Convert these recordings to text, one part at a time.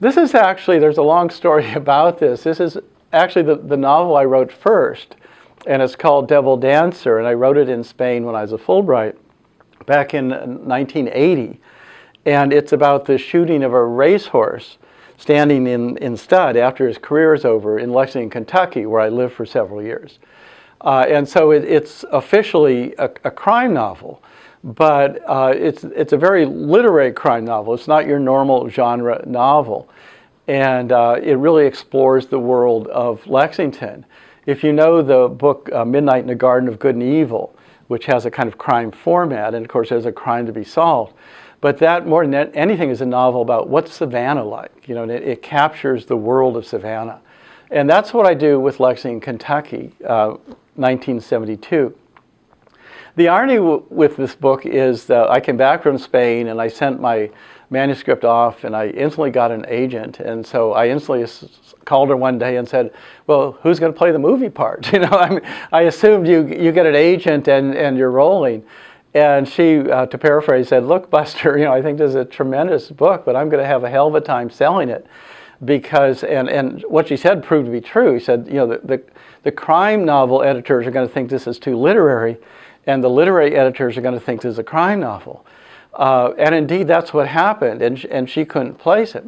This is actually, there's a long story about this. This is actually the novel I wrote first, and it's called Devil Dancer, and I wrote it in Spain when I was a Fulbright back in 1980. And it's about the shooting of a racehorse standing in stud after his career is over in Lexington, Kentucky, where I lived for several years. And so it's officially a crime novel, but it's a very literary crime novel. It's not your normal genre novel. And it really explores the world of Lexington. If you know the book Midnight in the Garden of Good and Evil, which has a kind of crime format, and of course there's a crime to be solved, but that more than anything is a novel about what's Savannah like, you know, and it captures the world of Savannah. And that's what I do with Lexington, Kentucky, 1972. The irony with this book is that I came back from Spain and I sent my manuscript off and I instantly got an agent. And so I instantly called her one day and said, well, who's going to play the movie part? You know, I assumed you get an agent and you're rolling. And she, to paraphrase, said, look, Buster, you know, I think this is a tremendous book, but I'm going to have a hell of a time selling it. Because, and what she said proved to be true. She said, you know, the crime novel editors are going to think this is too literary, and the literary editors are going to think this is a crime novel. And indeed, that's what happened, and she couldn't place it.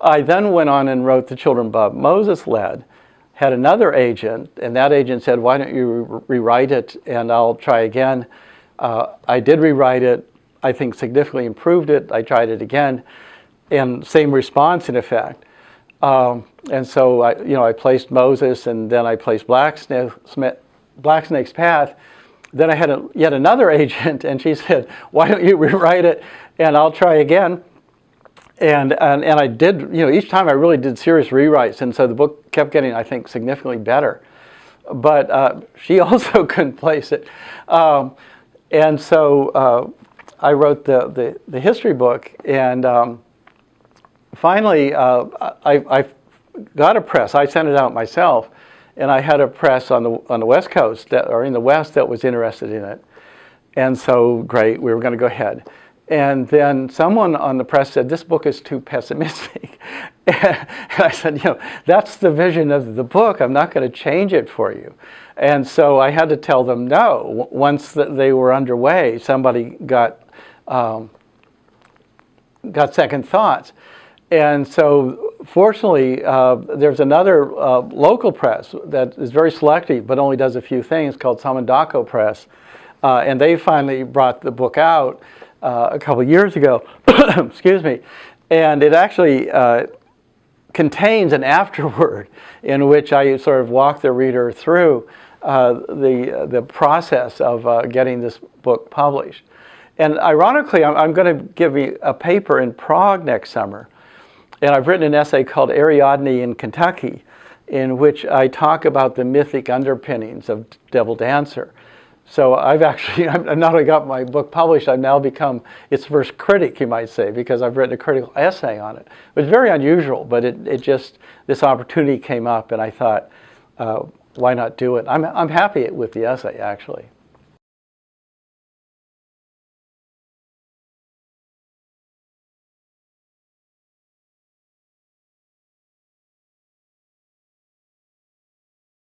I then went on and wrote The Children Bob Moses Led, had another agent, and that agent said, why don't you rewrite it, and I'll try again. I did rewrite it. I think significantly improved it. I tried it again, and same response in effect. And so I placed Moses, and then I placed Black Snake's Path. Then I had yet another agent, and she said, why don't you rewrite it, and I'll try again. And I did, you know, each time I really did serious rewrites, and so the book kept getting, I think, significantly better. But she also couldn't place it. And so I wrote the history book, and finally I got a press. I sent it out myself, and I had a press on the West Coast, or in the West, that was interested in it. And so, great, we were going to go ahead. And then someone on the press said, this book is too pessimistic. And I said, you know, that's the vision of the book. I'm not going to change it for you. And so I had to tell them no. Once they were underway, somebody got second thoughts. And so fortunately, there's another local press that is very selective but only does a few things, called Samandaco Press. And they finally brought the book out a couple years ago, excuse me, and it actually contains an afterword in which I sort of walk the reader through the process of getting this book published. And ironically, I'm going to give you a paper in Prague next summer, and I've written an essay called Ariadne in Kentucky, in which I talk about the mythic underpinnings of Devil Dancer. So I've actually, I've not only got my book published, I've now become its first critic, you might say, because I've written a critical essay on it. It was very unusual, but it just, this opportunity came up, and I thought, why not do it? I'm happy with the essay, actually.